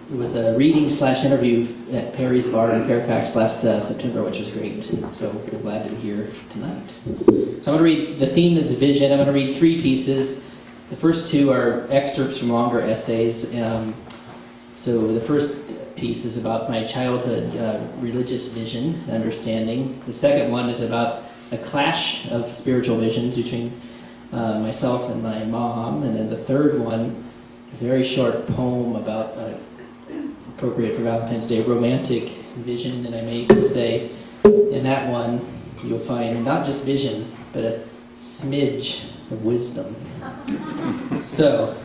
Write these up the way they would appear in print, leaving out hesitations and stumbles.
It was a reading/interview at Perry's Bar in Fairfax last September, which was great. So we're glad to be here tonight. So I'm going to read, the theme is vision. I'm going to read 3 pieces. The first 2 are excerpts from longer essays. So the first piece is about my childhood religious vision, understanding. The second one is about a clash of spiritual visions between myself and my mom. And then the third one is a very short poem about appropriate for Valentine's Day, romantic vision, and I may even say in that one you'll find not just vision, but a smidge of wisdom. So,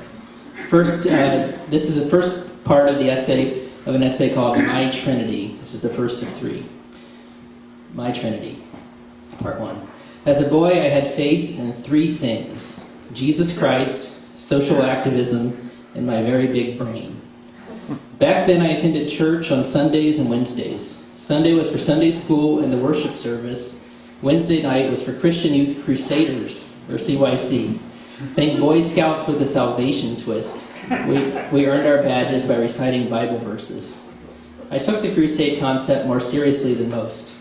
first, this is the first part of the essay, of an essay called My Trinity. This is the first of 3. My Trinity, part 1. As a boy, I had faith in 3 things: Jesus Christ, social activism, and my very big brain. Back then, I attended church on Sundays and Wednesdays. Sunday was for Sunday school and the worship service. Wednesday night was for Christian Youth Crusaders, or CYC. Think Boy Scouts with a salvation twist. We earned our badges by reciting Bible verses. I took the crusade concept more seriously than most.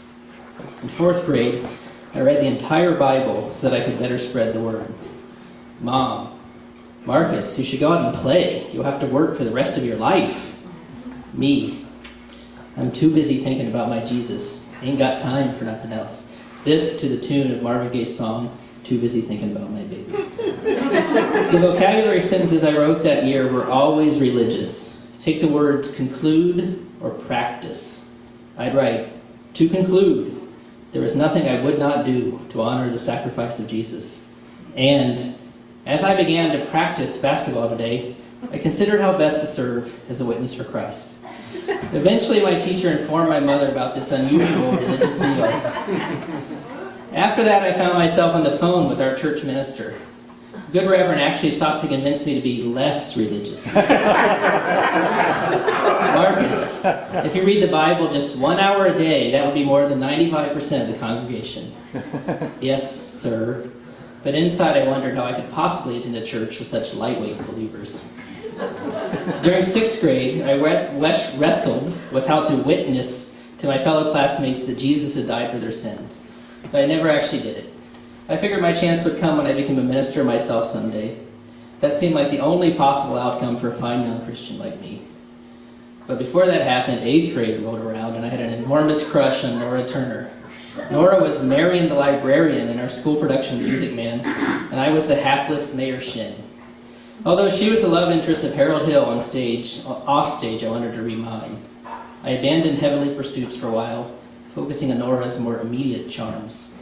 In 4th grade, I read the entire Bible so that I could better spread the word. Mom, Marcus, you should go out and play. You'll have to work for the rest of your life. Me, I'm too busy thinking about my Jesus. Ain't got time for nothing else. This to the tune of Marvin Gaye's song, Too Busy Thinking About My Baby. The vocabulary sentences I wrote that year were always religious. Take the words conclude or practice. I'd write, to conclude, there is nothing I would not do to honor the sacrifice of Jesus. And as I began to practice basketball today, I considered how best to serve as a witness for Christ. Eventually, my teacher informed my mother about this unusual religious zeal. After that, I found myself on the phone with our church minister. Good Reverend actually sought to convince me to be less religious. Marcus, if you read the Bible just 1 hour a day, that would be more than 95% of the congregation. Yes, sir. But inside I wondered how I could possibly attend a church with such lightweight believers. During 6th grade, I wrestled with how to witness to my fellow classmates that Jesus had died for their sins. But I never actually did it. I figured my chance would come when I became a minister myself someday. That seemed like the only possible outcome for a fine young Christian like me. But before that happened, 8th grade rolled around and I had an enormous crush on Nora Turner. Nora was Marion the librarian in our school production Music Man, and I was the hapless Mayor Shin. Although she was the love interest of Harold Hill on stage, off stage, I wanted to be mine. I abandoned heavenly pursuits for a while, focusing on Nora's more immediate charms.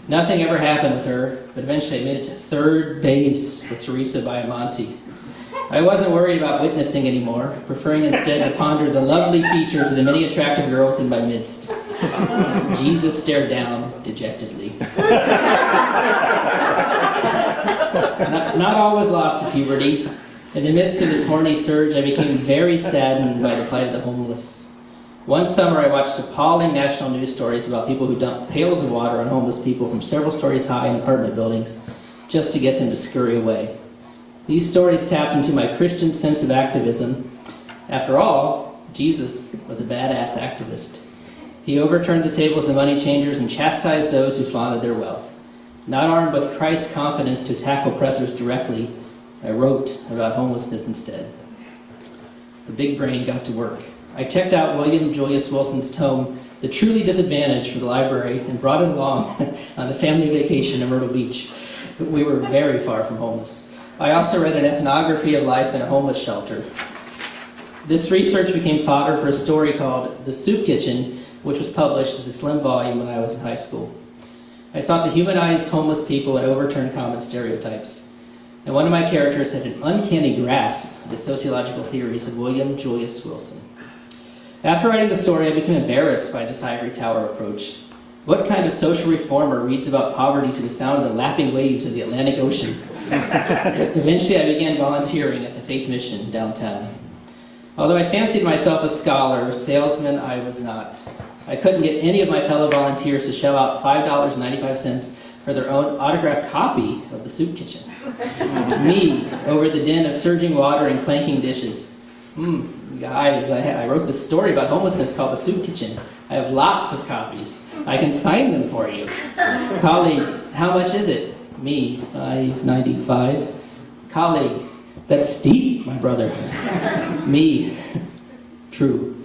Nothing ever happened with her, but eventually I made it to 3rd base with Teresa Biamonte. I wasn't worried about witnessing anymore, preferring instead to ponder the lovely features of the many attractive girls in my midst. Jesus stared down dejectedly. Not all was lost to puberty. In the midst of this horny surge, I became very saddened by the plight of the homeless. One summer, I watched appalling national news stories about people who dumped pails of water on homeless people from several stories high in apartment buildings just to get them to scurry away. These stories tapped into my Christian sense of activism. After all, Jesus was a badass activist. He overturned the tables of money changers and chastised those who flaunted their wealth. Not armed with Christ's confidence to attack oppressors directly, I wrote about homelessness instead. The big brain got to work. I checked out William Julius Wilson's tome, The Truly Disadvantaged, for the library and brought it along on the family vacation in Myrtle Beach. We were very far from homeless. I also read an ethnography of life in a homeless shelter. This research became fodder for a story called The Soup Kitchen, which was published as a slim volume when I was in high school. I sought to humanize homeless people and overturn common stereotypes. And one of my characters had an uncanny grasp of the sociological theories of William Julius Wilson. After writing the story, I became embarrassed by this ivory tower approach. What kind of social reformer reads about poverty to the sound of the lapping waves of the Atlantic Ocean? Eventually, I began volunteering at the Faith Mission downtown. Although I fancied myself a scholar or salesman, I was not. I couldn't get any of my fellow volunteers to shell out $5.95 for their own autographed copy of The Soup Kitchen. Me, over the din of surging water and clanking dishes. Guys, I wrote this story about homelessness called The Soup Kitchen. I have lots of copies. I can sign them for you. Colleague, how much is it? Me, $5.95. Colleague, that's steep, my brother. Me, true.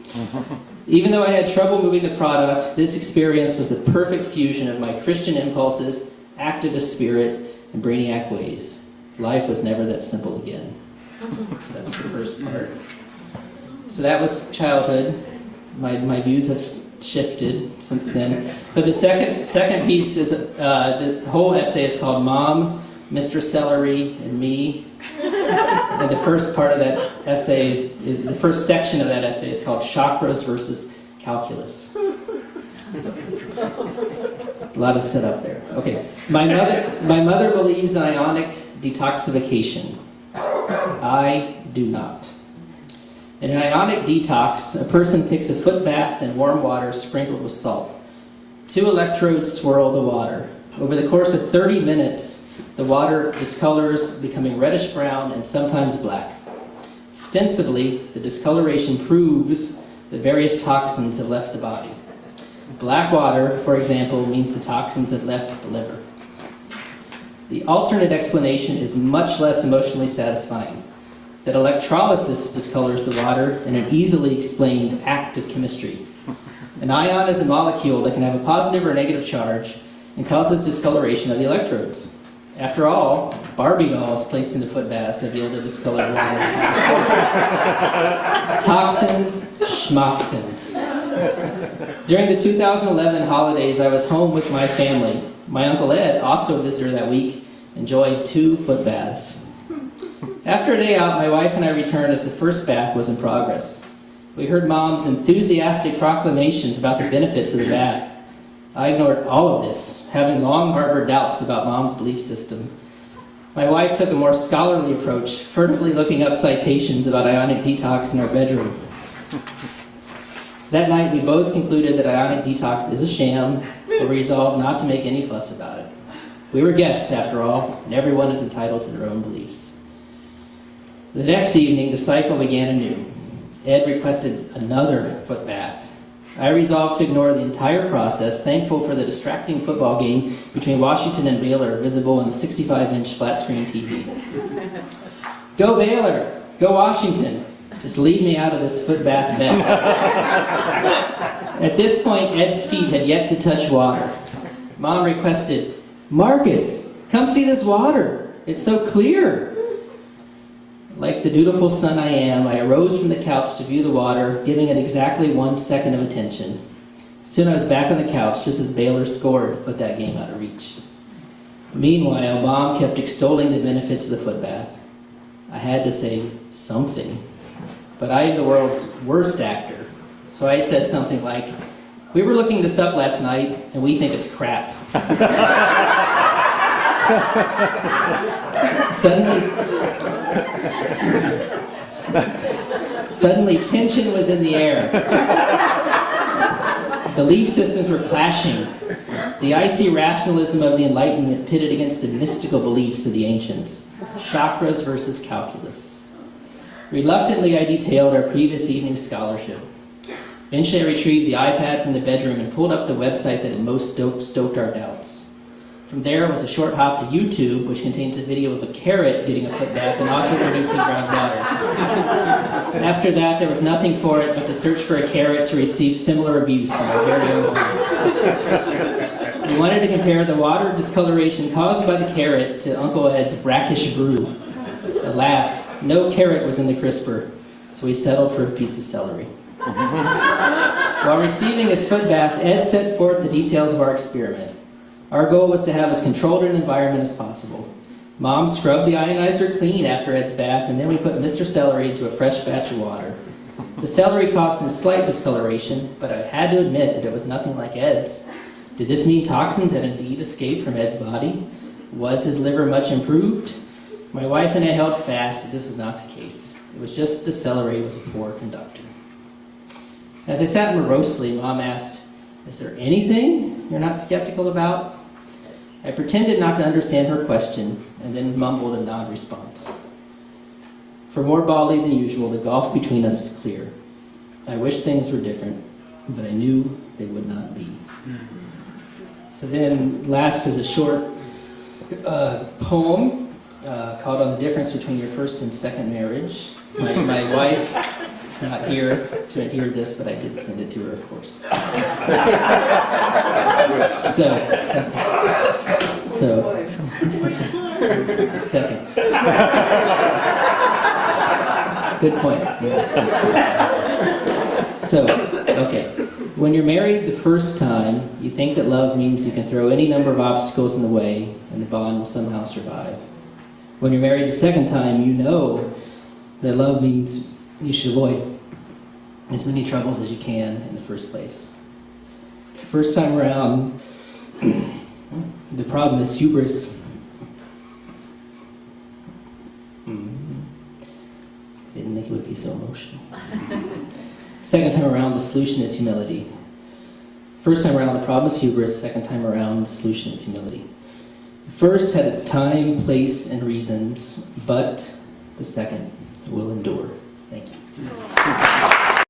Even though I had trouble moving the product, this experience was the perfect fusion of my Christian impulses, activist spirit, and brainiac ways. Life was never that simple again. So that's the first part. So that was childhood. My views have shifted since then. But the second piece is, the whole essay is called Mom, Mr. Celery, and Me. And the first part of that essay, the first section of that essay is called Chakras versus Calculus. So, a lot of setup there. Okay. My mother believes in ionic detoxification. I do not. In an ionic detox, a person takes a foot bath in warm water sprinkled with salt. 2 electrodes swirl the water. Over the course of 30 minutes, the water discolors, becoming reddish-brown and sometimes black. Ostensibly, the discoloration proves that various toxins have left the body. Black water, for example, means the toxins have left the liver. The alternate explanation is much less emotionally satisfying, that electrolysis discolors the water in an easily explained act of chemistry. An ion is a molecule that can have a positive or negative charge and causes discoloration of the electrodes. After all, Barbie dolls placed into foot baths have yielded discolored water. Toxins, schmoxins. During the 2011 holidays, I was home with my family. My Uncle Ed, also a visitor that week, enjoyed 2 foot baths. After a day out, my wife and I returned as the first bath was in progress. We heard Mom's enthusiastic proclamations about the benefits of the bath. I ignored all of this, having long harbored doubts about Mom's belief system. My wife took a more scholarly approach, furtively looking up citations about ionic detox in our bedroom. That night, we both concluded that ionic detox is a sham, but we resolved not to make any fuss about it. We were guests, after all, and everyone is entitled to their own beliefs. The next evening, the cycle began anew. Ed requested another foot bath. I resolved to ignore the entire process, thankful for the distracting football game between Washington and Baylor visible on the 65-inch flat-screen TV. Go Baylor! Go Washington! Just leave me out of this foot bath mess. At this point, Ed's feet had yet to touch water. Mom requested, Marcus, come see this water. It's so clear. Like the dutiful son I am, I arose from the couch to view the water, giving it exactly 1 second of attention. Soon I was back on the couch, just as Baylor scored to put that game out of reach. Meanwhile, Mom kept extolling the benefits of the foot bath. I had to say something. But I am the world's worst actor, so I said something like, we were looking this up last night, and we think it's crap. Suddenly, tension was in the air. Belief systems were clashing. The icy rationalism of the Enlightenment pitted against the mystical beliefs of the ancients. Chakras versus calculus. Reluctantly, I detailed our previous evening's scholarship. Eventually, I retrieved the iPad from the bedroom and pulled up the website that had most stoked our doubts. From there was a short hop to YouTube, which contains a video of a carrot getting a foot bath and also producing ground water. After that, there was nothing for it but to search for a carrot to receive similar abuse in our very own home. We wanted to compare the water discoloration caused by the carrot to Uncle Ed's brackish brew. Alas, no carrot was in the crisper, so we settled for a piece of celery. While receiving his foot bath, Ed set forth the details of our experiment. Our goal was to have as controlled an environment as possible. Mom scrubbed the ionizer clean after Ed's bath, and then we put Mr. Celery into a fresh batch of water. The celery caused some slight discoloration, but I had to admit that it was nothing like Ed's. Did this mean toxins had indeed escaped from Ed's body? Was his liver much improved? My wife and I held fast that this was not the case. It was just the celery was a poor conductor. As I sat morosely, Mom asked, is there anything you're not skeptical about? I pretended not to understand her question and then mumbled a non-response. For more bodily than usual, the gulf between us was clear. I wish things were different, but I knew they would not be. So then last is a short poem called On the Difference Between Your First and Second Marriage. My wife is not here to hear this, but I did send it to her, of course. So second. Good point. Yeah. So, okay. When you're married the first time, you think that love means you can throw any number of obstacles in the way and the bond will somehow survive. When you're married the second time, you know that love means you should avoid as many troubles as you can in the first place. First time around, the problem is hubris. Didn't think it would be so emotional. Second time around, the solution is humility. First time around, the problem is hubris. Second time around, the solution is humility. The first had its time, place, and reasons, but the second will endure. Thank you.